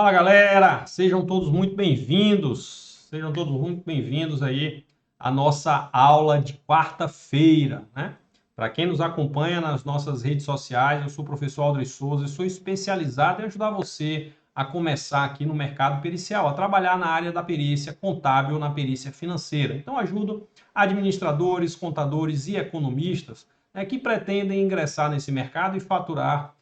Fala galera, sejam todos muito bem-vindos. Sejam todos muito bem-vindos aí à nossa aula de quarta-feira, né? Para quem nos acompanha nas nossas redes sociais, eu sou o professor Aldrich Souza e sou especializado em ajudar você a começar aqui no mercado pericial, a trabalhar na área da perícia contábil, na perícia financeira. Então, ajudo administradores, contadores e economistas, né, que pretendem ingressar nesse mercado e faturar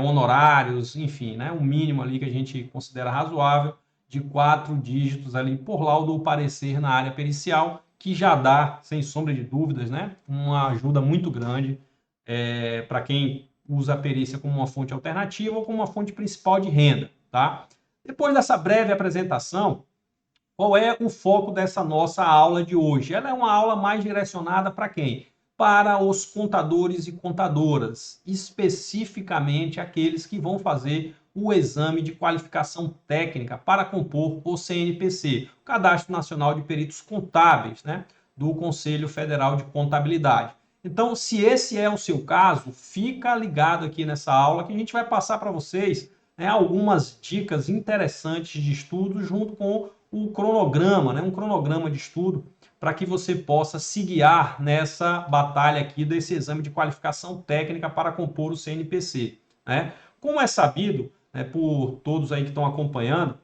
honorários, enfim, né, um mínimo ali que a gente considera razoável de 4 dígitos ali por laudo ou parecer na área pericial, que já dá, sem sombra de dúvidas, né, uma ajuda muito grande para quem usa a perícia como uma fonte alternativa ou como uma fonte principal de renda, tá? Depois dessa breve apresentação, qual é o foco dessa nossa aula de hoje? Ela é uma aula mais direcionada para quem? Para os contadores e contadoras, especificamente aqueles que vão fazer o exame de qualificação técnica para compor o CNPC, o Cadastro Nacional de Peritos Contábeis, né, do Conselho Federal de Contabilidade. Então, se esse é o seu caso, fica ligado aqui nessa aula que a gente vai passar para vocês, né, algumas dicas interessantes de estudo junto com o cronograma, né, um cronograma de estudo para que você possa se guiar nessa batalha aqui desse exame de qualificação técnica para compor o CNPC, né? Como é sabido, né, por todos aí que estão acompanhando,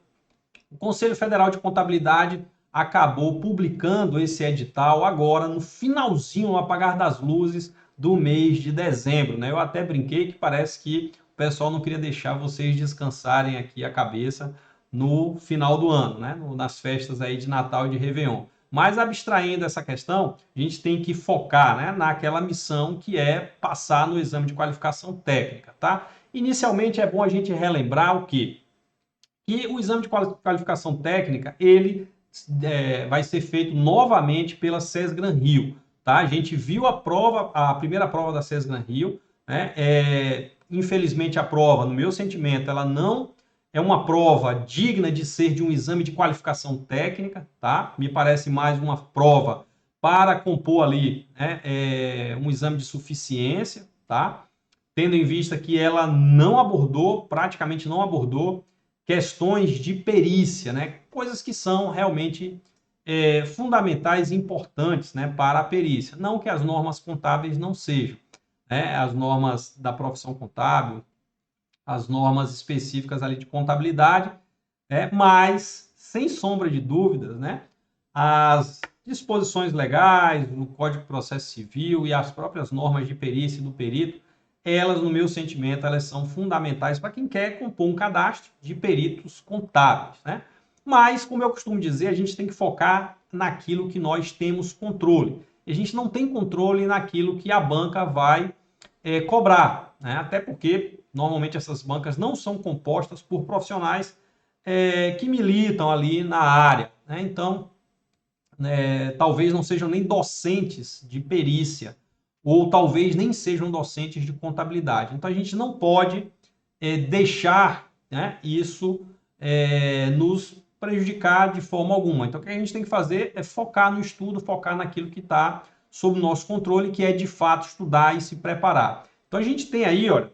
o Conselho Federal de Contabilidade acabou publicando esse edital agora no finalzinho, no apagar das luzes do mês de dezembro, né? Eu até brinquei que parece que o pessoal não queria deixar vocês descansarem aqui a cabeça no final do ano, né? Nas festas aí de Natal e de Réveillon. Mas abstraindo essa questão, a gente tem que focar, né, naquela missão que é passar no exame de qualificação técnica, tá? Inicialmente é bom a gente relembrar o quê? Que o exame de qualificação técnica, ele vai ser feito novamente pela Sesgran Rio, tá? A gente viu a primeira prova da Sesgran Rio, né? Infelizmente a prova, no meu sentimento, ela não é uma prova digna de ser de um exame de qualificação técnica, tá? Me parece mais uma prova para compor ali, né, um exame de suficiência, tá? Tendo em vista que ela não abordou, praticamente não abordou, questões de perícia, né? Coisas que são realmente fundamentais e importantes, né, para a perícia. Não que as normas contábeis não sejam, né? As normas da profissão contábil, as normas específicas ali de contabilidade, mas, sem sombra de dúvidas, né, as disposições legais no Código de Processo Civil e as próprias normas de perícia do perito, elas, no meu sentimento, elas são fundamentais para quem quer compor um cadastro de peritos contábeis, né? Mas, como eu costumo dizer, a gente tem que focar naquilo que nós temos controle. E a gente não tem controle naquilo que a banca vai cobrar, né? Até porque, normalmente, essas bancas não são compostas por profissionais que militam ali na área, né? Então, talvez não sejam nem docentes de perícia, ou talvez nem sejam docentes de contabilidade. Então, a gente não pode deixar, né, isso nos prejudicar de forma alguma. Então, o que a gente tem que fazer é focar no estudo, focar naquilo que está sob o nosso controle, que é de fato estudar e se preparar. Então, a gente tem aí, olha,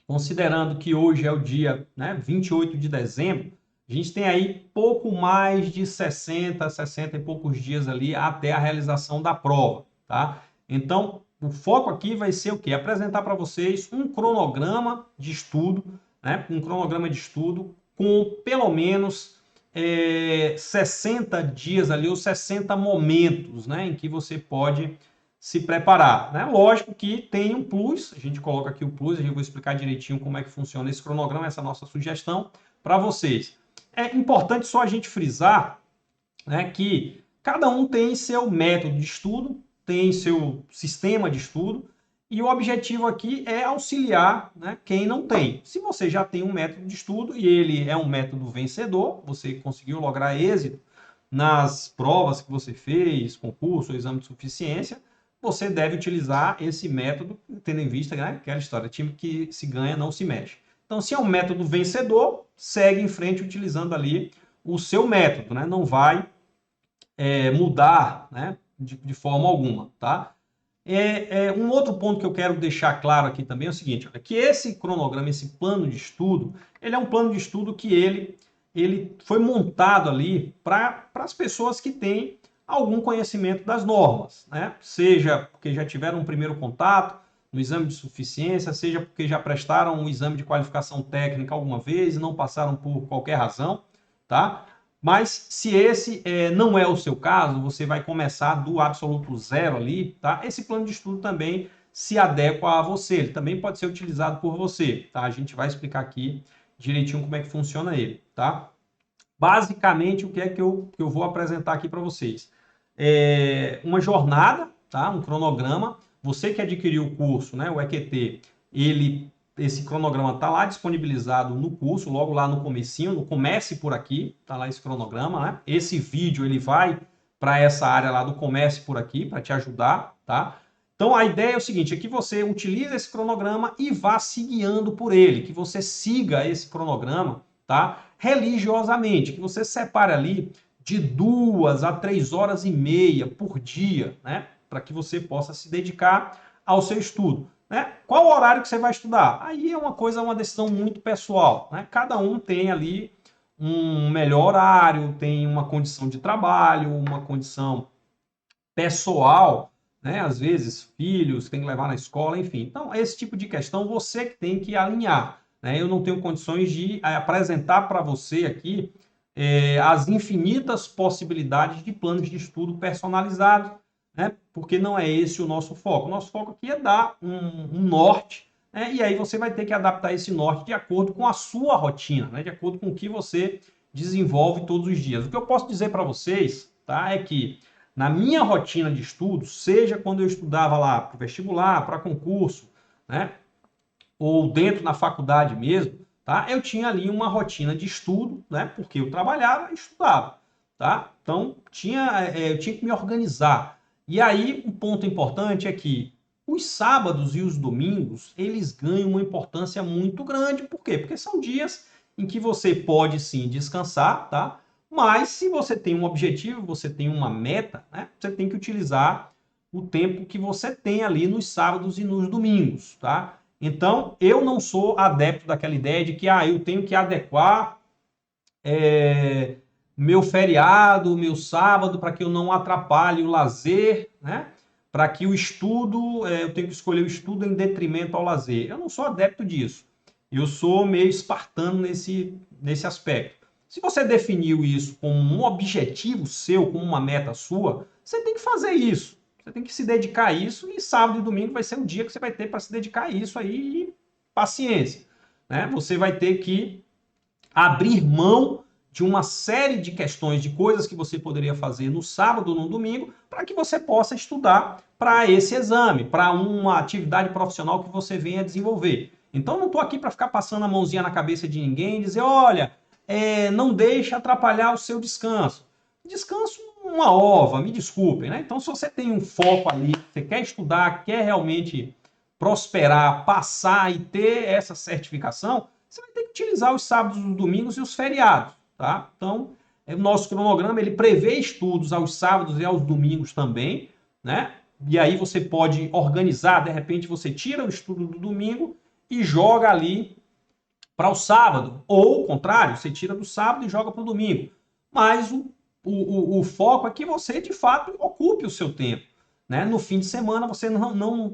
considerando que hoje é o dia, né, 28 de dezembro, a gente tem aí pouco mais de 60 e poucos dias ali até a realização da prova, tá? Então, o foco aqui vai ser o quê? Apresentar para vocês um cronograma de estudo, né? Um cronograma de estudo com pelo menos 60 dias ali, ou 60 momentos, né, em que você pode se preparar, né? Lógico que tem um plus, a gente coloca aqui o plus, a gente vai explicar direitinho como é que funciona esse cronograma, essa nossa sugestão para vocês. É importante só a gente frisar, né, que cada um tem seu método de estudo, tem seu sistema de estudo, e o objetivo aqui é auxiliar, né, quem não tem. Se você já tem um método de estudo e ele é um método vencedor, você conseguiu lograr êxito nas provas que você fez, concurso, exame de suficiência, você deve utilizar esse método, tendo em vista, né, aquela história, time que se ganha não se mexe. Então, se é um método vencedor, segue em frente utilizando ali o seu método, né? Não vai mudar, né, de forma alguma, tá? Um outro ponto que eu quero deixar claro aqui também é o seguinte, olha, que esse cronograma, esse plano de estudo, ele é um plano de estudo que ele foi montado ali para as pessoas que têm algum conhecimento das normas, né? Seja porque já tiveram um primeiro contato no exame de suficiência, seja porque já prestaram um exame de qualificação técnica alguma vez e não passaram por qualquer razão, tá? Mas se esse não é o seu caso, você vai começar do absoluto zero ali, tá? Esse plano de estudo também se adequa a você, ele também pode ser utilizado por você, tá? A gente vai explicar aqui direitinho como é que funciona ele, tá? Basicamente, o que é que eu vou apresentar aqui para vocês? Uma jornada, tá? Um cronograma. Você que adquiriu o curso, né, o EQT, esse cronograma está lá disponibilizado no curso, logo lá no comecinho, no Comece por Aqui, está lá esse cronograma, né? Esse vídeo ele vai para essa área lá do Comece por Aqui, para te ajudar, tá? Então a ideia é o seguinte, é que você utilize esse cronograma e vá se guiando por ele, que você siga esse cronograma, tá? Religiosamente, que você separe ali de 2 a 3 horas e meia por dia, né? Para que você possa se dedicar ao seu estudo. Né? Qual o horário que você vai estudar? Aí é uma decisão muito pessoal. Né? Cada um tem ali um melhor horário, tem uma condição de trabalho, uma condição pessoal, né? Às vezes filhos tem que levar na escola, enfim. Então, esse tipo de questão você que tem que alinhar. Né? Eu não tenho condições de apresentar para você aqui as infinitas possibilidades de planos de estudo personalizados, né? Porque não é esse o nosso foco. O nosso foco aqui é dar um norte, né? E aí você vai ter que adaptar esse norte de acordo com a sua rotina, né? De acordo com o que você desenvolve todos os dias. O que eu posso dizer para vocês, tá? É que na minha rotina de estudo, seja quando eu estudava lá para vestibular, para concurso, né? Ou dentro na faculdade mesmo, tá? Eu tinha ali uma rotina de estudo, né? Porque eu trabalhava e estudava, tá? Então eu tinha que me organizar. E aí um ponto importante é que os sábados e os domingos eles ganham uma importância muito grande. Por quê? Porque são dias em que você pode sim descansar, tá? Mas se você tem um objetivo, você tem uma meta, né? Você tem que utilizar o tempo que você tem ali nos sábados e nos domingos, tá? Então, eu não sou adepto daquela ideia de que eu tenho que adequar meu feriado, meu sábado, para que eu não atrapalhe o lazer, né? Para que o estudo, eu tenho que escolher o estudo em detrimento ao lazer. Eu não sou adepto disso. Eu sou meio espartano nesse aspecto. Se você definiu isso como um objetivo seu, como uma meta sua, você tem que fazer isso. Você tem que se dedicar a isso e sábado e domingo vai ser o dia que você vai ter para se dedicar a isso aí e paciência. Né? Você vai ter que abrir mão de uma série de questões, de coisas que você poderia fazer no sábado ou no domingo, para que você possa estudar para esse exame, para uma atividade profissional que você venha desenvolver. Então, não estou aqui para ficar passando a mãozinha na cabeça de ninguém e dizer, olha, não deixe atrapalhar o seu descanso. Descanso uma ova, me desculpem, né? Então, se você tem um foco ali, você quer estudar, quer realmente prosperar, passar e ter essa certificação, você vai ter que utilizar os sábados, os domingos e os feriados, tá? Então, o nosso cronograma, ele prevê estudos aos sábados e aos domingos também, né? E aí você pode organizar, de repente você tira o estudo do domingo e joga ali para o sábado, ou o contrário, você tira do sábado e joga para o domingo. Mas o foco é que você, de fato, ocupe o seu tempo. Né? No fim de semana, você não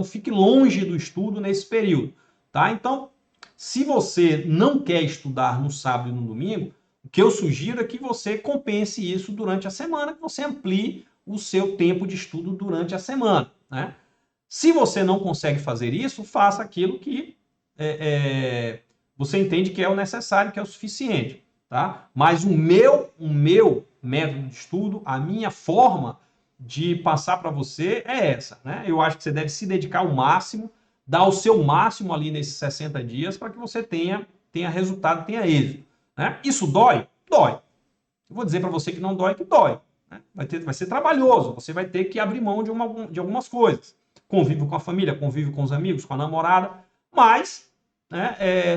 fique longe do estudo nesse período. Tá? Então, se você não quer estudar no sábado e no domingo, o que eu sugiro é que você compense isso durante a semana, que você amplie o seu tempo de estudo durante a semana. Né? Se você não consegue fazer isso, faça aquilo que você entende que é o necessário, que é o suficiente. Tá? Mas o meu método de estudo, a minha forma de passar para você é essa. Né? Eu acho que você deve se dedicar ao máximo, dar o seu máximo ali nesses 60 dias para que você tenha resultado, tenha êxito. Né? Isso dói? Dói. Eu vou dizer para você que não dói, que dói. Né? Vai ser trabalhoso, você vai ter que abrir mão de algumas coisas. Convívio com a família, convívio com os amigos, com a namorada, mas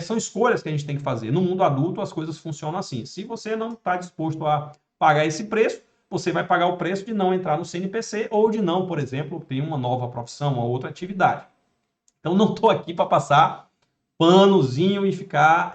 são escolhas que a gente tem que fazer. No mundo adulto, as coisas funcionam assim. Se você não está disposto a pagar esse preço, você vai pagar o preço de não entrar no CNPC ou de não, por exemplo, ter uma nova profissão, uma outra atividade. Então, não estou aqui para passar panozinho e ficar,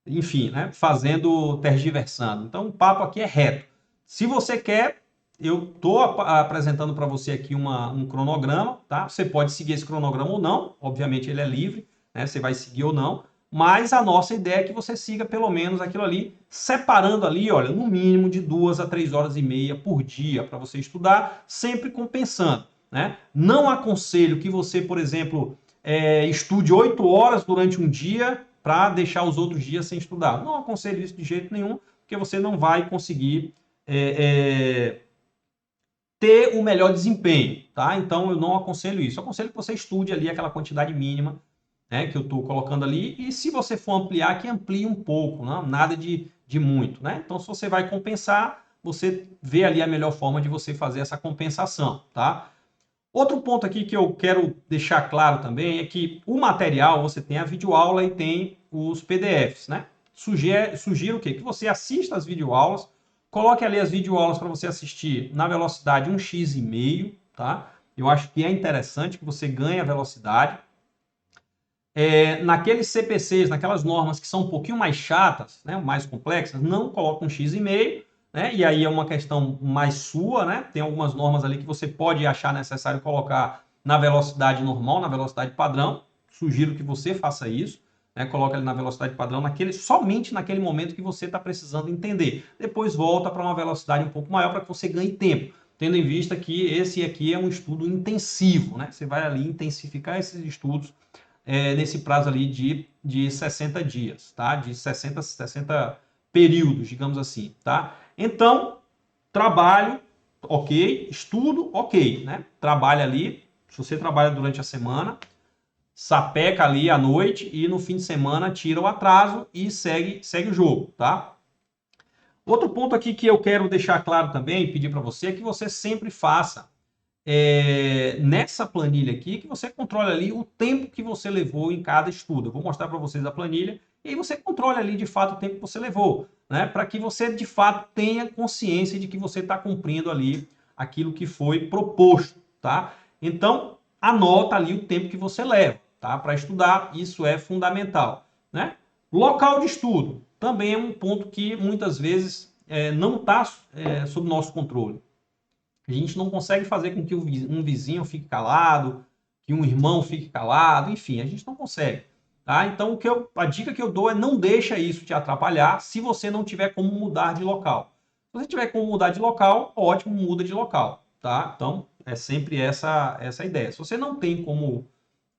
enfim, né, fazendo, tergiversando. Então, o papo aqui é reto. Se você quer, eu estou apresentando para você aqui um cronograma, tá? Você pode seguir esse cronograma ou não, obviamente ele é livre, né? Você vai seguir ou não, mas a nossa ideia é que você siga pelo menos aquilo ali, separando ali, olha, no mínimo de 2 a 3 horas e meia por dia para você estudar, sempre compensando, né? Não aconselho que você, por exemplo, estude 8 horas durante um dia para deixar os outros dias sem estudar. Não aconselho isso de jeito nenhum, porque você não vai conseguir ter o melhor desempenho, tá? Então, eu não aconselho isso. Eu aconselho que você estude ali aquela quantidade mínima, né, que eu estou colocando ali, e se você for ampliar, que amplie um pouco, né? Nada de muito, né? Então, se você vai compensar, você vê ali a melhor forma de você fazer essa compensação, tá? Outro ponto aqui que eu quero deixar claro também é que o material, você tem a videoaula e tem os PDFs, né? Sugiro o quê? Que você assista as videoaulas, coloque ali as videoaulas para você assistir na velocidade 1x, tá? Eu acho que é interessante que você ganhe a velocidade. Naqueles CPCs, naquelas normas que são um pouquinho mais chatas, né, mais complexas, não coloca 1x, né? E aí é uma questão mais sua, né? Tem algumas normas ali que você pode achar necessário colocar na velocidade normal, na velocidade padrão. Sugiro que você faça isso, né? Coloque ele na velocidade padrão somente naquele momento que você está precisando entender. Depois volta para uma velocidade um pouco maior para que você ganhe tempo, tendo em vista que esse aqui é um estudo intensivo, né? Você vai ali intensificar esses estudos nesse prazo ali de 60 dias, tá? De 60 períodos, digamos assim, tá? Então, trabalho, ok. Estudo, ok, né? Trabalha ali, se você trabalha durante a semana, sapeca ali à noite e no fim de semana tira o atraso e segue o jogo, tá? Outro ponto aqui que eu quero deixar claro também, pedir para você, é que você sempre faça nessa planilha aqui, que você controle ali o tempo que você levou em cada estudo. Eu vou mostrar para vocês a planilha e aí você controle ali de fato o tempo que você levou, né? Para que você de fato tenha consciência de que você está cumprindo ali aquilo que foi proposto, tá? Então, anota ali o tempo que você leva, tá? Para estudar, isso é fundamental, né? Local de estudo também é um ponto que muitas vezes não está sob nosso controle. A gente não consegue fazer com que um vizinho fique calado, que um irmão fique calado, enfim, a gente não consegue. Tá? Então, a dica que eu dou é não deixa isso te atrapalhar se você não tiver como mudar de local. Se você tiver como mudar de local, ótimo, muda de local. Tá? Então, é sempre essa ideia. Se você não tem como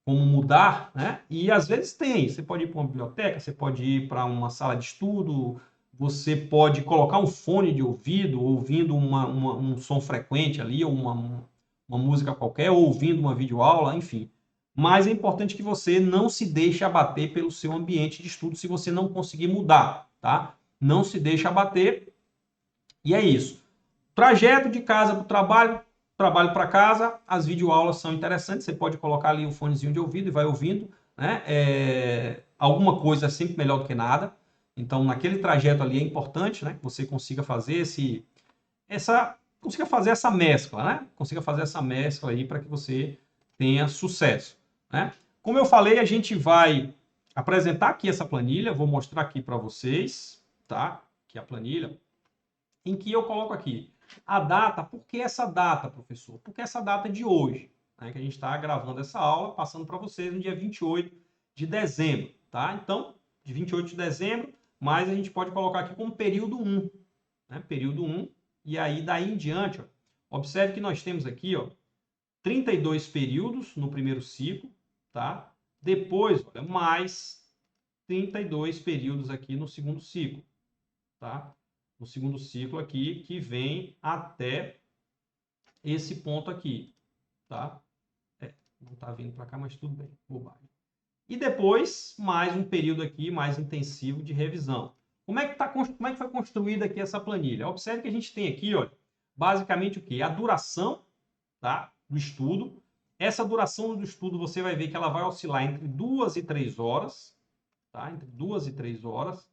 mudar, né? E às vezes tem. Você pode ir para uma biblioteca, você pode ir para uma sala de estudo, você pode colocar um fone de ouvido, ouvindo um som frequente ali, ou uma música qualquer, ou ouvindo uma videoaula, enfim. Mas é importante que você não se deixe abater pelo seu ambiente de estudo se você não conseguir mudar, tá? Não se deixe abater. E é isso. Trajeto de casa para o trabalho para casa, as videoaulas são interessantes, você pode colocar ali o fonezinho de ouvido e vai ouvindo, né? Alguma coisa é sempre melhor do que nada. Então, naquele trajeto ali é importante, né, que você consiga fazer consiga fazer essa mescla, né? Consiga fazer essa mescla aí para que você tenha sucesso, né? Como eu falei, a gente vai apresentar aqui essa planilha, vou mostrar aqui para vocês, tá? Aqui a planilha, em que eu coloco aqui a data. Por que essa data, professor? Porque essa data é de hoje, né, que a gente está gravando essa aula, passando para vocês no dia 28 de dezembro, tá? Então, de 28 de dezembro, mas a gente pode colocar aqui como período 1, né? Período 1, e aí daí em diante, ó, observe que nós temos aqui, ó, 32 períodos no primeiro ciclo, tá? Depois, olha, mais 32 períodos aqui no segundo ciclo, tá? No segundo ciclo aqui, que vem até esse ponto aqui, tá? Não está vindo para cá, mas tudo bem, bobagem. E depois, mais um período aqui, mais intensivo de revisão. Como é que foi construída aqui essa planilha? Observe que a gente tem aqui, olha, basicamente o quê? A duração, tá, do estudo. Essa duração do estudo, você vai ver que ela vai oscilar entre 2 e 3 horas, tá? Entre 2 e 3 horas.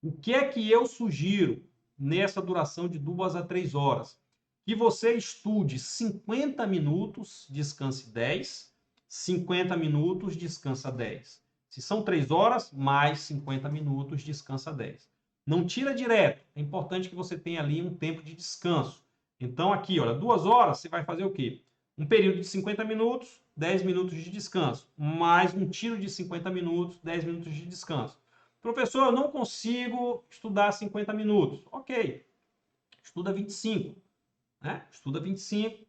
O que é que eu sugiro? nessa duração de 2 a 3 horas? Que você estude 50 minutos, descanse 10, 50 minutos, descansa 10. Se são 3 horas, mais 50 minutos, descansa 10. Não tira direto, é importante que você tenha ali um tempo de descanso. Então aqui, olha, 2 horas, você vai fazer o quê? Um período de 50 minutos, 10 minutos de descanso, mais um tiro de 50 minutos, 10 minutos de descanso. Professor, eu não consigo estudar 50 minutos. Ok, estuda 25, né? Estuda 25,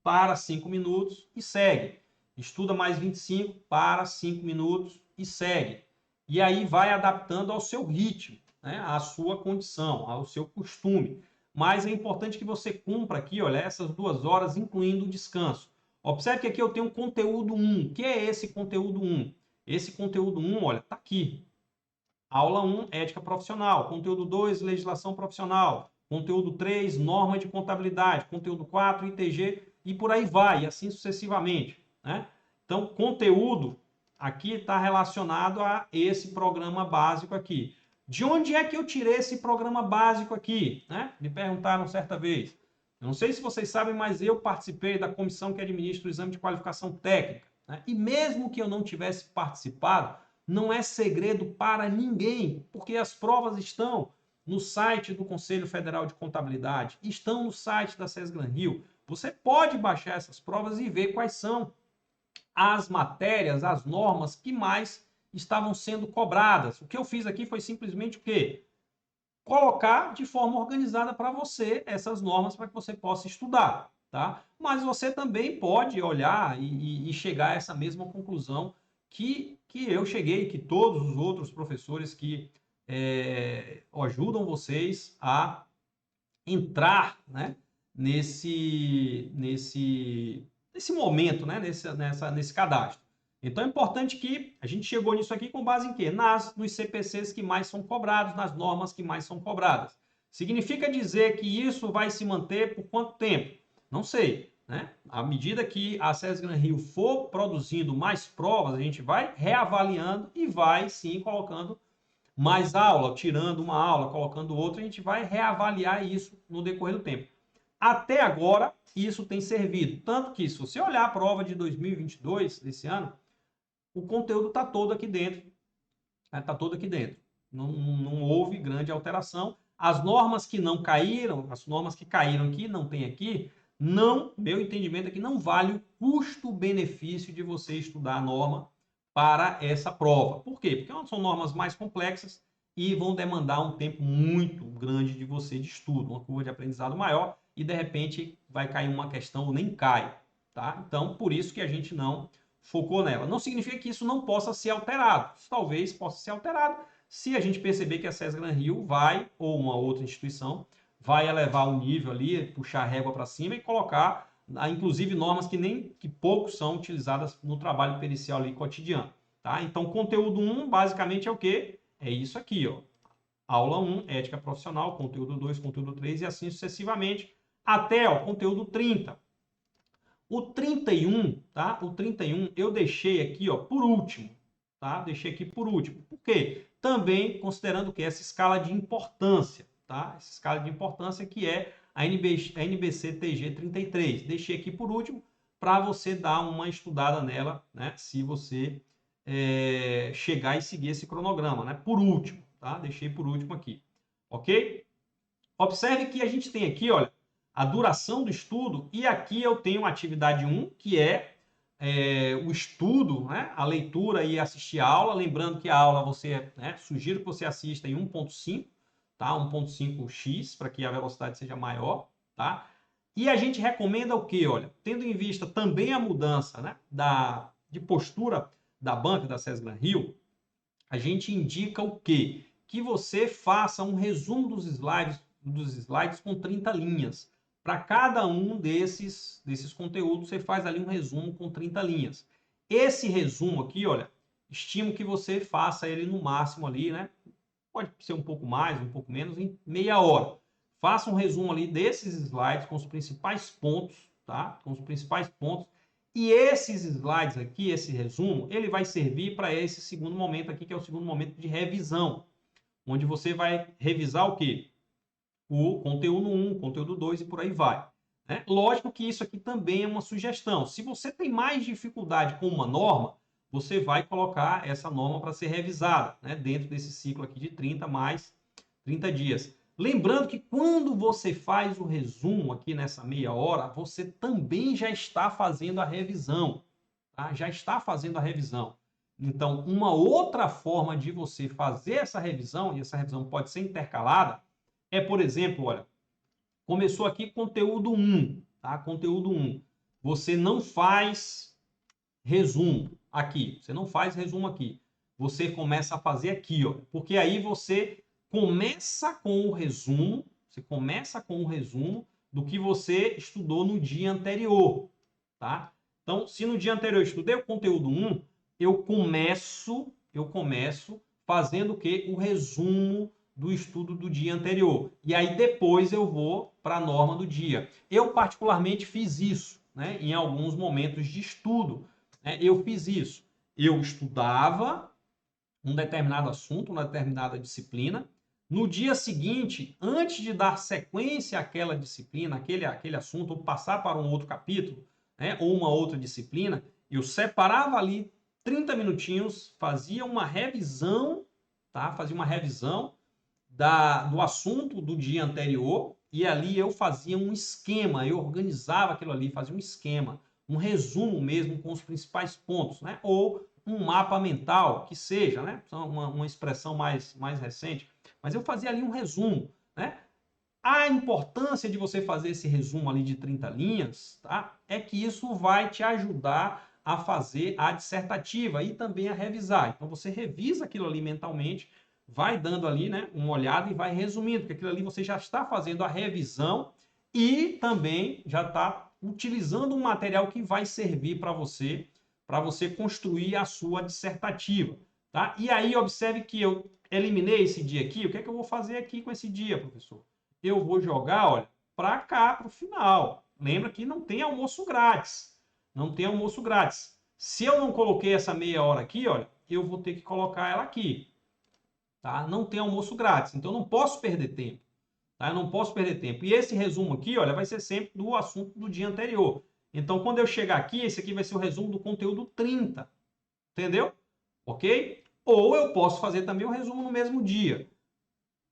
para 5 minutos e segue. Estuda mais 25, para 5 minutos e segue. E aí vai adaptando ao seu ritmo, né? À sua condição, ao seu costume. Mas é importante que você cumpra aqui, olha, essas 2 horas, incluindo o descanso. Observe que aqui eu tenho conteúdo 1. O que é esse conteúdo 1? Esse conteúdo 1, olha, está aqui. Aula 1, ética profissional. Conteúdo 2, legislação profissional. Conteúdo 3, norma de contabilidade. Conteúdo 4, ITG, e por aí vai, e assim sucessivamente, né? Então, conteúdo aqui está relacionado a esse programa básico aqui. De onde é que eu tirei esse programa básico aqui, né? Me perguntaram certa vez. Eu não sei se vocês sabem, mas eu participei da comissão que administra o exame de qualificação técnica, né? E mesmo que eu não tivesse participado, não é segredo para ninguém, porque as provas estão no site do Conselho Federal de Contabilidade, estão no site da SESGRAN-Rio. Você pode baixar essas provas e ver quais são as matérias, as normas que mais estavam sendo cobradas. O que eu fiz aqui foi simplesmente o quê? Colocar de forma organizada para você essas normas para que você possa estudar, tá? Mas você também pode olhar e chegar a essa mesma conclusão que eu cheguei, que todos os outros professores que ajudam vocês a entrar, né, nesse momento, né, nesse cadastro. Então é importante que a gente chegou nisso aqui com base em quê? Nos CPCs que mais são cobrados, nas normas que mais são cobradas. Significa dizer que isso vai se manter por quanto tempo? Não sei, né? À medida que a SESGRAN-Rio for produzindo mais provas, a gente vai reavaliando e vai sim colocando mais aula, tirando uma aula, colocando outra, a gente vai reavaliar isso no decorrer do tempo. Até agora, isso tem servido. Tanto que, se você olhar a prova de 2022, desse ano, o conteúdo está todo aqui dentro. Está todo aqui dentro. Não houve grande alteração. As normas que não caíram, as normas que caíram aqui, não tem aqui, não, meu entendimento é que não vale o custo-benefício de você estudar a norma para essa prova. Por quê? Porque são normas mais complexas e vão demandar um tempo muito grande de você de estudo, uma curva de aprendizado maior, e de repente vai cair uma questão ou nem cai, tá? Então, por isso que a gente não focou nela. Não significa que isso não possa ser alterado. Talvez possa ser alterado se a gente perceber que a SESGRAN-Rio vai, ou uma outra instituição, vai elevar o nível ali, puxar a régua para cima e colocar, inclusive, normas que pouco são utilizadas no trabalho pericial ali cotidiano. Tá? Então, conteúdo 1, basicamente, é o quê? É isso aqui, ó. Aula 1, ética profissional, conteúdo 2, conteúdo 3 e assim sucessivamente, até o conteúdo 30. O 31, tá? O 31 eu deixei aqui, ó, por último, tá? Deixei aqui por último. Por quê? Também considerando que essa escala de importância, tá? Essa escala de importância que é a NBC TG 33. Deixei aqui por último para você dar uma estudada nela, né? Se você chegar e seguir esse cronograma, né? Por último, tá? Deixei por último aqui, ok? Observe que a gente tem aqui, olha, a duração do estudo, e aqui eu tenho a atividade 1, que o estudo, né, a leitura e assistir a aula. Lembrando que a aula sugiro que você assista em 1.5, tá? 1.5x, para que a velocidade seja maior, tá? E a gente recomenda o quê? Olha, tendo em vista também a mudança, né, de postura da banca da SESGRAN-Rio, a gente indica o quê? Que você faça um resumo dos slides com 30 linhas. Para cada um desses conteúdos, você faz ali um resumo com 30 linhas. Esse resumo aqui, olha, estimo que você faça ele no máximo ali, né? Pode ser um pouco mais, um pouco menos, em meia hora. Faça um resumo ali desses slides com os principais pontos, tá? Com os principais pontos. E esses slides aqui, esse resumo, ele vai servir para esse segundo momento aqui, que é o segundo momento de revisão, onde você vai revisar o quê? o conteúdo 1, conteúdo 2 e por aí vai. Né? Lógico que isso aqui também é uma sugestão. Se você tem mais dificuldade com uma norma, você vai colocar essa norma para ser revisada, né? Dentro desse ciclo aqui de 30 mais 30 dias. Lembrando que quando você faz o resumo aqui nessa meia hora, você também já está fazendo a revisão. Tá? Já está fazendo a revisão. Então, uma outra forma de você fazer essa revisão, e essa revisão pode ser intercalada, é, por exemplo, olha, começou aqui conteúdo 1, tá? Conteúdo 1. Você não faz resumo aqui, você não faz resumo aqui. Você começa a fazer aqui, ó, porque aí você começa com o resumo, você começa com o resumo do que você estudou no dia anterior, tá? Então, se no dia anterior eu estudei o conteúdo 1, eu começo fazendo o quê? O resumo do estudo do dia anterior. E aí depois eu vou para a norma do dia. Eu particularmente fiz isso, né? Em alguns momentos de estudo, né? Eu fiz isso. Eu estudava um determinado assunto, uma determinada disciplina. No dia seguinte, antes de dar sequência àquela disciplina, aquele assunto, ou passar para um outro capítulo, né, ou uma outra disciplina, eu separava ali 30 minutinhos, fazia uma revisão, tá? Fazia uma revisão do assunto do dia anterior e ali eu fazia um esquema, eu organizava aquilo ali, fazia um esquema, um resumo mesmo com os principais pontos, né? Ou um mapa mental, que seja, né? Uma expressão mais recente, mas eu fazia ali um resumo, né? A importância de você fazer esse resumo ali de 30 linhas, tá? É que isso vai te ajudar a fazer a dissertativa e também a revisar. Então você revisa aquilo ali mentalmente, vai dando ali, né, uma olhada e vai resumindo, porque aquilo ali você já está fazendo a revisão e também já está utilizando um material que vai servir para você construir a sua dissertativa, tá? E aí observe que eu eliminei esse dia aqui, o que é que eu vou fazer aqui com esse dia, professor? Eu vou jogar, olha, para cá, para o final. Lembra que não tem almoço grátis. Não tem almoço grátis. Se eu não coloquei essa meia hora aqui, olha, eu vou ter que colocar ela aqui. Tá? Não tem almoço grátis, então eu não posso perder tempo. Tá? Eu não posso perder tempo. E esse resumo aqui, olha, vai ser sempre do assunto do dia anterior. Então, quando eu chegar aqui, esse aqui vai ser o resumo do conteúdo 30. Entendeu? Ok? Ou eu posso fazer também o resumo no mesmo dia.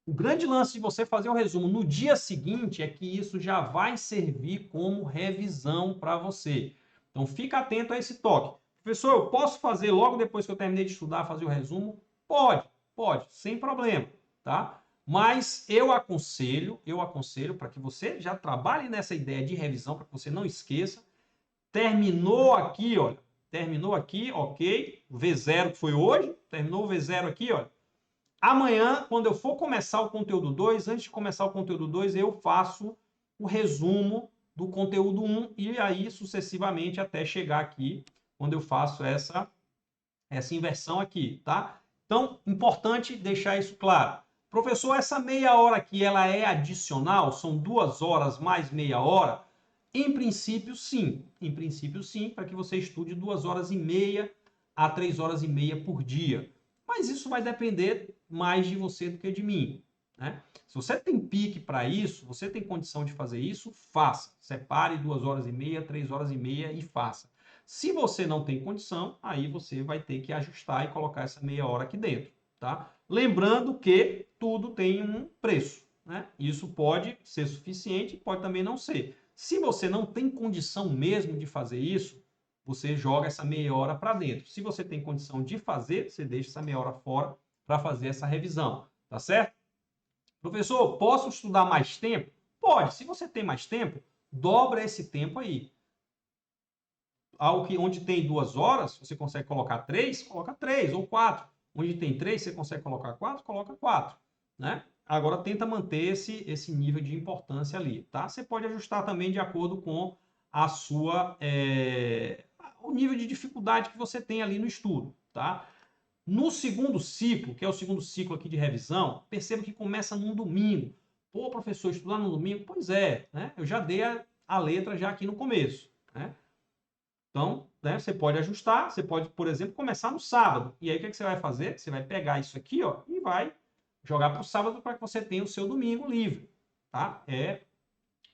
O grande lance de você fazer o resumo no dia seguinte é que isso já vai servir como revisão para você. Então fica atento a esse toque. Professor, eu posso fazer logo depois que eu terminei de estudar, fazer o resumo? Pode, sem problema, tá? Mas eu aconselho para que você já trabalhe nessa ideia de revisão, para que você não esqueça. Terminou aqui, olha. Terminou aqui, ok. O V0 que foi hoje, terminou o V0 aqui, olha. Amanhã, quando eu for começar o conteúdo 2, antes de começar o conteúdo 2, eu faço o resumo do conteúdo 1 e aí sucessivamente até chegar aqui, quando eu faço essa inversão aqui, tá? Então, importante deixar isso claro. Professor, essa meia hora aqui, ela é adicional? São 2 horas mais meia hora? Em princípio, sim. Em princípio, sim, para que você estude 2 horas e meia a 3 horas e meia por dia. Mas isso vai depender mais de você do que de mim, né? Se você tem pique para isso, você tem condição de fazer isso, faça. Separe 2 horas e meia, 3 horas e meia e faça. Se você não tem condição, aí você vai ter que ajustar e colocar essa meia hora aqui dentro, tá? Lembrando que tudo tem um preço, né? Isso pode ser suficiente, pode também não ser. Se você não tem condição mesmo de fazer isso, você joga essa meia hora para dentro. Se você tem condição de fazer, você deixa essa meia hora fora para fazer essa revisão, tá certo? Professor, posso estudar mais tempo? Pode. Se você tem mais tempo, dobra esse tempo aí. Algo que onde tem 2 horas, você consegue colocar 3, coloca 3 ou 4. Onde tem 3, você consegue colocar 4, coloca 4, né? Agora tenta manter esse nível de importância ali, tá? Você pode ajustar também de acordo com a sua o nível de dificuldade que você tem ali no estudo, tá? No segundo ciclo, que é o segundo ciclo aqui de revisão, perceba que começa num domingo. Pô, professor, estudar no domingo? Pois é, né? Eu já dei a letra já aqui no começo, né? Então, né, você pode ajustar, você pode, por exemplo, começar no sábado. E aí o que, você vai fazer? Você vai pegar isso aqui, ó, e vai jogar para o sábado para que você tenha o seu domingo livre. tá? É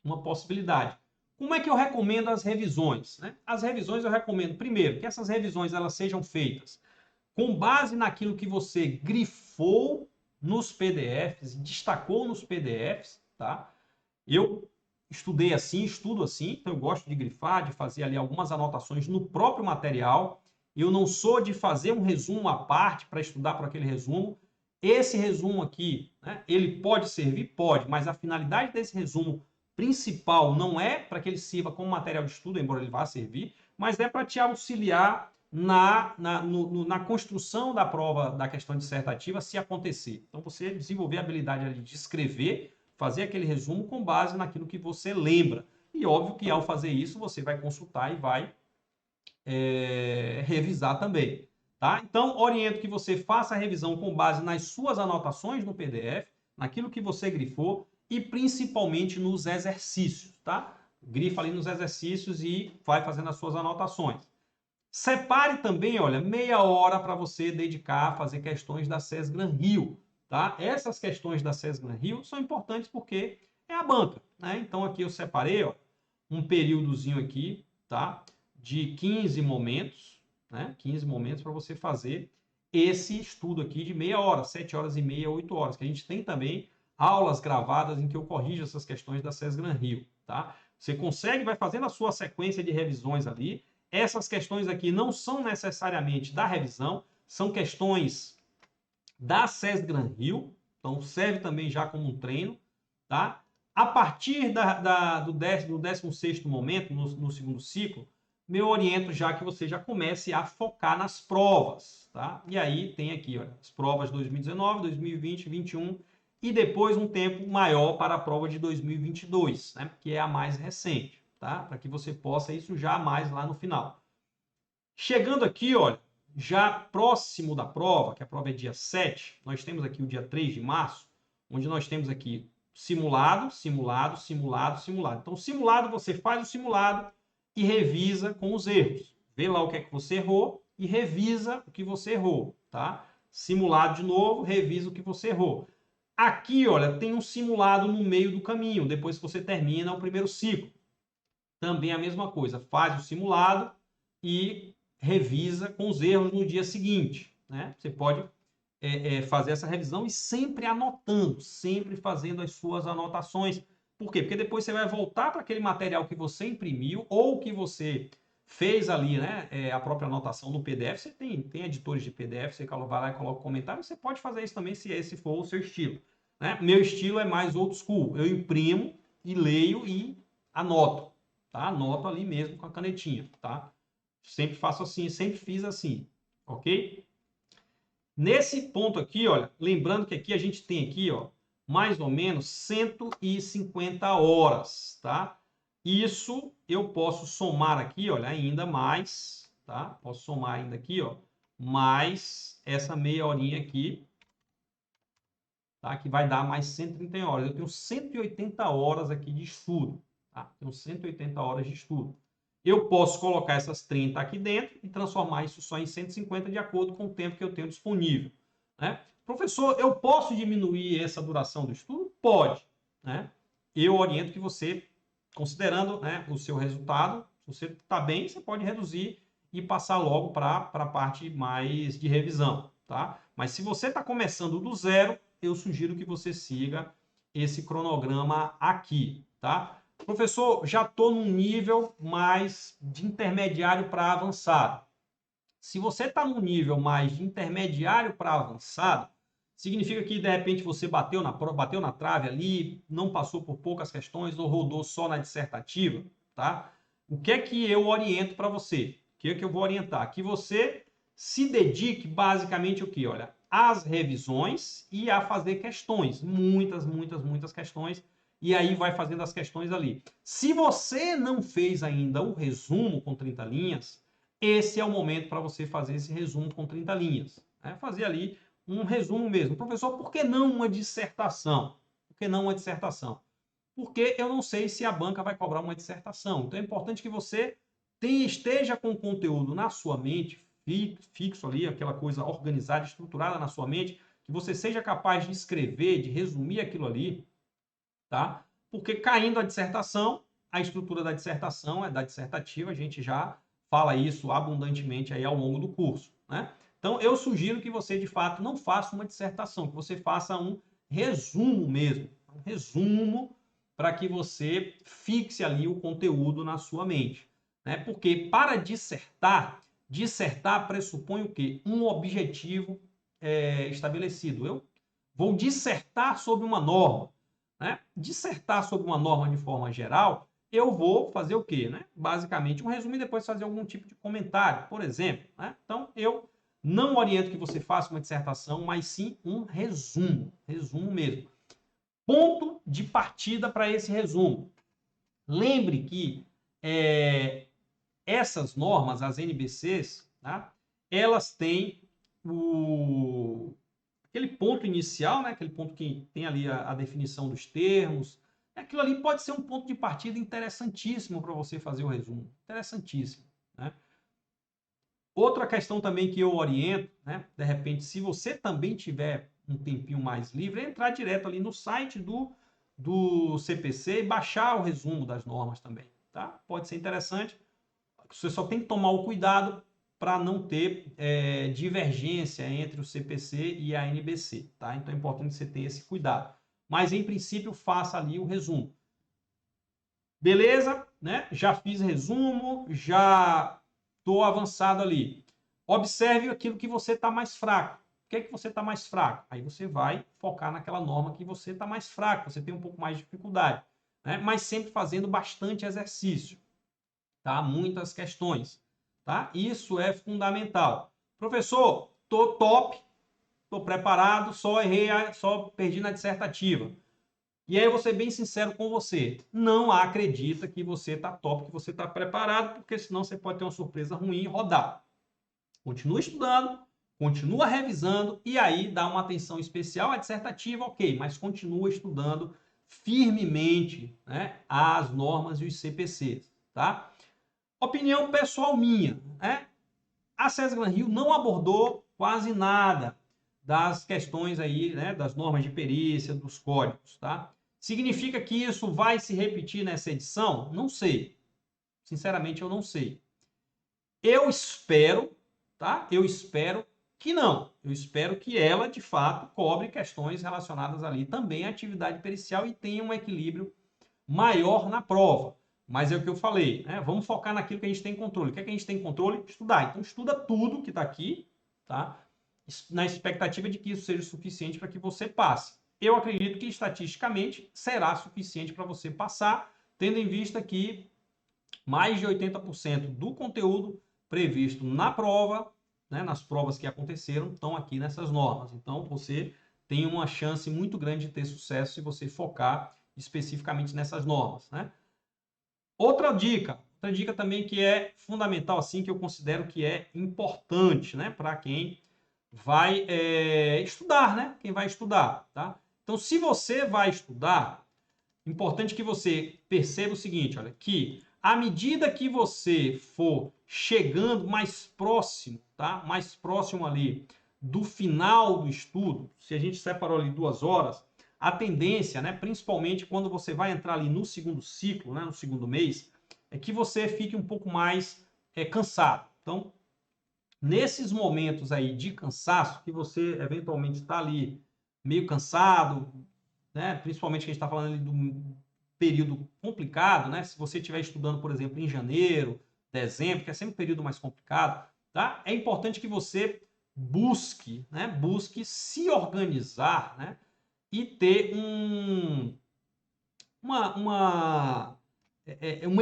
uma possibilidade. Como é que eu recomendo as revisões, né? As revisões eu recomendo, primeiro, que essas revisões elas sejam feitas com base naquilo que você grifou nos PDFs, destacou nos PDFs, tá? Eu estudei assim, estudo assim, então eu gosto de grifar, de fazer ali algumas anotações no próprio material. Eu não sou de fazer um resumo à parte para estudar por aquele resumo. Esse resumo aqui, né, ele pode servir? Pode, mas a finalidade desse resumo principal não é para que ele sirva como material de estudo, embora ele vá servir, mas é para te auxiliar na construção da prova da questão dissertativa se acontecer. Então, você desenvolver a habilidade ali de escrever, fazer aquele resumo com base naquilo que você lembra. E óbvio que ao fazer isso, você vai consultar e vai revisar também. Tá? Então, oriento que você faça a revisão com base nas suas anotações no PDF, naquilo que você grifou e principalmente nos exercícios. Tá? Grifa ali nos exercícios e vai fazendo as suas anotações. Separe também, olha, meia hora para você dedicar a fazer questões da SESGRAN Rio. Tá? Essas questões da SESGRAN Rio são importantes porque é a banca. Né? Então, aqui eu separei ó, um períodozinho aqui, tá? De 15 momentos, né? 15 momentos para você fazer esse estudo aqui de meia hora, 7 horas e meia, 8 horas, que a gente tem também aulas gravadas em que eu corrijo essas questões da SESGRAN Rio, tá? Você consegue, vai fazendo a sua sequência de revisões ali. Essas questões aqui não são necessariamente da revisão, são questões da SESGRAN Rio, então serve também já como um treino, tá? A partir do 16º momento, no segundo ciclo, eu oriento já que você já comece a focar nas provas, tá? E aí tem aqui, olha, as provas 2019, 2020, 2021 e depois um tempo maior para a prova de 2022, né? Que é a mais recente, tá? Para que você possa isso já mais lá no final. Chegando aqui, olha, já próximo da prova, que a prova é dia 7, nós temos aqui o dia 3 de março, onde nós temos aqui simulado, simulado, simulado, simulado. Então, simulado, você faz o simulado e revisa com os erros. Vê lá o que é que você errou e revisa o que você errou, tá? Simulado de novo, revisa o que você errou. Aqui, olha, tem um simulado no meio do caminho, depois que você termina o primeiro ciclo. Também a mesma coisa, faz o simulado e revisa com os erros no dia seguinte. Né? Você pode fazer essa revisão e sempre anotando, sempre fazendo as suas anotações. Por quê? Porque depois você vai voltar para aquele material que você imprimiu ou que você fez ali, né? A própria anotação no PDF. Você tem editores de PDF, você vai lá e coloca o comentário. Você pode fazer isso também se esse for o seu estilo. Né? Meu estilo é mais old school. Eu imprimo e leio e anoto. Tá? Anoto ali mesmo com a canetinha. Tá? Sempre faço assim, sempre fiz assim. Ok? Nesse ponto aqui, olha, lembrando que aqui a gente tem aqui, ó, mais ou menos 150 horas, tá? Isso eu posso somar aqui, olha, ainda mais, tá? Posso somar ainda aqui, ó, mais essa meia horinha aqui, tá? Que vai dar mais 130 horas. Eu tenho 180 horas aqui de estudo, tá? Tenho 180 horas de estudo. Eu posso colocar essas 30 aqui dentro e transformar isso só em 150 de acordo com o tempo que eu tenho disponível. Né? Professor, eu posso diminuir essa duração do estudo? Pode. Né? Eu oriento que você, considerando né, o seu resultado, se você está bem, você pode reduzir e passar logo para a parte mais de revisão. Tá? Mas se você está começando do zero, eu sugiro que você siga esse cronograma aqui. Tá? Professor, já estou num nível mais de intermediário para avançado. Se você está num nível mais de intermediário para avançado, significa que de repente você bateu na trave ali, não passou por poucas questões ou rodou só na dissertativa, tá? O que é que eu oriento para você? O que é que eu vou orientar? Que você se dedique basicamente o que? Olha, às revisões e a fazer questões. Muitas, muitas, muitas questões. E aí vai fazendo as questões ali. Se você não fez ainda o resumo com 30 linhas, esse é o momento para você fazer esse resumo com 30 linhas. Né? Fazer ali um resumo mesmo. Professor, por que não uma dissertação? Por que não uma dissertação? Porque eu não sei se a banca vai cobrar uma dissertação. Então é importante que você esteja com o conteúdo na sua mente, fixo ali, aquela coisa organizada, estruturada na sua mente, que você seja capaz de escrever, de resumir aquilo ali, tá? porque caindo a dissertação, a estrutura da dissertação é da dissertativa, a gente já fala isso abundantemente aí ao longo do curso, né? Então, eu sugiro que você, de fato, não faça uma dissertação, que você faça um resumo mesmo, um resumo para que você fixe ali o conteúdo na sua mente, né? Porque para dissertar, dissertar pressupõe o quê? Um objetivo estabelecido. Eu vou dissertar sobre uma norma, né? Dissertar sobre uma norma de forma geral, eu vou fazer o quê? Né? Basicamente um resumo e depois fazer algum tipo de comentário, por exemplo. Né? Então, eu não oriento que você faça uma dissertação, mas sim um resumo mesmo. Ponto de partida para esse resumo. Lembre que essas normas, as NBCs, tá? Elas têm aquele ponto inicial, né? Aquele ponto que tem ali a definição dos termos. Aquilo ali pode ser um ponto de partida interessantíssimo para você fazer o resumo. Interessantíssimo. Né? Outra questão também que eu oriento, né? De repente, se você também tiver um tempinho mais livre, é entrar direto ali no site do CPC e baixar o resumo das normas também. Tá? Pode ser interessante. Você só tem que tomar o cuidado para não ter divergência entre o CPC e a NBC. Tá? Então é importante que você tenha esse cuidado. Mas, em princípio, faça ali o resumo. Beleza? Né? Já fiz resumo, já estou avançado ali. Observe aquilo que você está mais fraco. O que é que você está mais fraco? Aí você vai focar naquela norma que você está mais fraco, você tem um pouco mais de dificuldade. Né? Mas sempre fazendo bastante exercício. Tá? Muitas questões. Tá? Isso é fundamental. Professor, tô top, tô preparado, só errei, só perdi na dissertativa. E aí eu vou ser bem sincero com você. Não acredita que você está top, que você está preparado, porque senão você pode ter uma surpresa ruim e rodar. Continua estudando, continua revisando e aí dá uma atenção especial à dissertativa, ok, mas continua estudando firmemente, né, as normas e os CPCs, tá? Opinião pessoal minha, né? A SESC Gran Rio não abordou quase nada das questões aí, né, das normas de perícia, dos códigos, tá? Significa que isso vai se repetir nessa edição? Não sei. Sinceramente, eu não sei. Eu espero, tá? Eu espero que não. Eu espero que ela, de fato, cobre questões relacionadas ali também à atividade pericial e tenha um equilíbrio maior na prova. Mas é o que eu falei, né? Vamos focar naquilo que a gente tem controle. O que é que a gente tem controle? Estudar. Então, estuda tudo que está aqui, tá? Na expectativa de que isso seja suficiente para que você passe. Eu acredito que, estatisticamente, será suficiente para você passar, tendo em vista que mais de 80% do conteúdo previsto na prova, né, nas provas que aconteceram, estão aqui nessas normas. Então, você tem uma chance muito grande de ter sucesso se você focar especificamente nessas normas, né? Outra dica também que é fundamental, assim, que eu considero que é importante, né, para quem vai estudar, né? Quem vai estudar, tá? Então, se você vai estudar, importante que você perceba o seguinte, olha, que à medida que você for chegando mais próximo, tá? Mais próximo ali do final do estudo, se a gente separou ali 2 horas, a tendência, né, principalmente quando você vai entrar ali no segundo ciclo, né, no segundo mês, é que você fique um pouco mais cansado. Então, nesses momentos aí de cansaço, que você eventualmente está ali meio cansado, né, principalmente que a gente está falando ali do período complicado, né, se você estiver estudando, por exemplo, em janeiro, dezembro, que é sempre um período mais complicado, tá? É importante que você busque, né, busque se organizar, né, e ter uma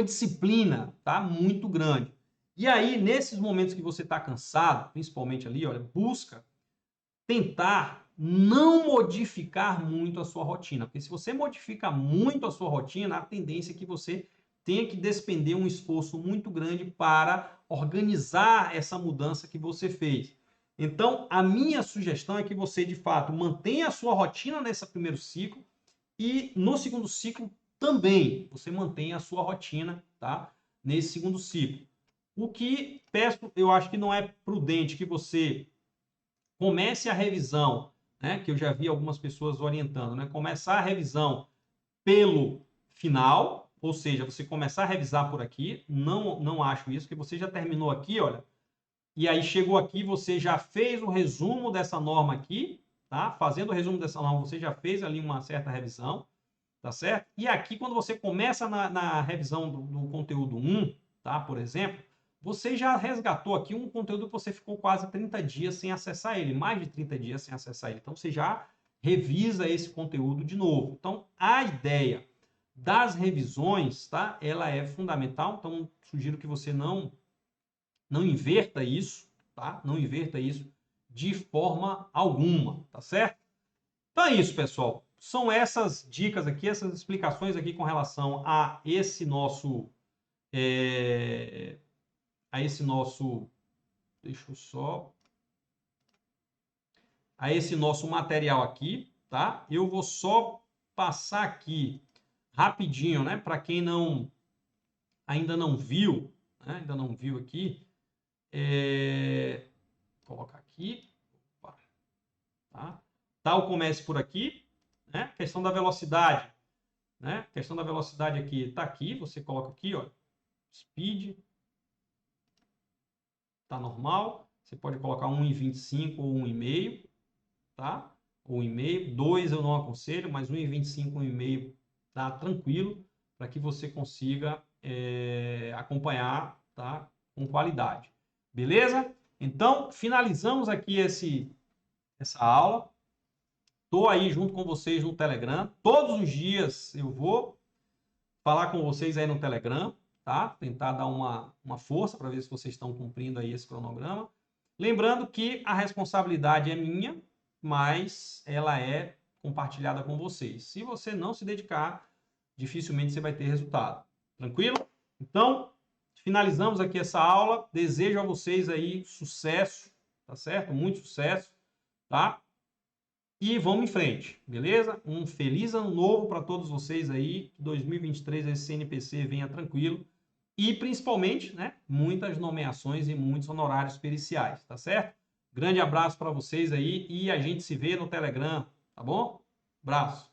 disciplina, tá, muito grande. E aí, nesses momentos que você está cansado, principalmente ali, olha, busca tentar não modificar muito a sua rotina. Porque se você modifica muito a sua rotina, a tendência é que você tenha que despender um esforço muito grande para organizar essa mudança que você fez. Então, a minha sugestão é que você, de fato, mantenha a sua rotina nesse primeiro ciclo e no segundo ciclo também você mantenha a sua rotina, tá? Nesse segundo ciclo. O que peço, eu acho que não é prudente que você comece a revisão, né? Que eu já vi algumas pessoas orientando, né? Começar a revisão pelo final, ou seja, você começar a revisar por aqui. Não acho isso, porque você já terminou aqui, olha. E aí chegou aqui, você já fez o resumo dessa norma aqui, tá? Fazendo o resumo dessa norma, você já fez ali uma certa revisão, tá certo? E aqui, quando você começa na revisão do conteúdo 1, tá? Por exemplo, você já resgatou aqui um conteúdo que você ficou quase 30 dias sem acessar ele, mais de 30 dias sem acessar ele. Então, você já revisa esse conteúdo de novo. Então, a ideia das revisões, tá? Ela é fundamental, então sugiro que você não inverta isso, tá? Não inverta isso de forma alguma, tá certo? Então é isso, pessoal. São essas dicas aqui, essas explicações aqui com relação a esse nosso, deixa eu só, a esse nosso material aqui, tá? Eu vou só passar aqui rapidinho, né? Para quem ainda não viu, né? Ainda não viu aqui, vou colocar aqui, opa, tá? Tal comece por aqui, né? Questão da velocidade, né? Questão da velocidade aqui está aqui, você coloca aqui, ó, speed, tá normal. Você pode colocar 1,25 ou 1,5, tá? Ou 1,5, 2 eu não aconselho, mas 1,25, 1,5 tá tranquilo para que você consiga acompanhar, tá? Com qualidade. Beleza? Então, finalizamos aqui essa aula. Estou aí junto com vocês no Telegram. Todos os dias eu vou falar com vocês aí no Telegram, tá? Tentar dar uma força para ver se vocês estão cumprindo aí esse cronograma. Lembrando que a responsabilidade é minha, mas ela é compartilhada com vocês. Se você não se dedicar, dificilmente você vai ter resultado. Tranquilo? Então, finalizamos aqui essa aula. Desejo a vocês aí sucesso, tá certo? Muito sucesso, tá? E vamos em frente, beleza? Um feliz ano novo para todos vocês aí. Que 2023 esse CNPC venha tranquilo. E principalmente, né, muitas nomeações e muitos honorários periciais, tá certo? Grande abraço para vocês aí e a gente se vê no Telegram, tá bom? Abraço.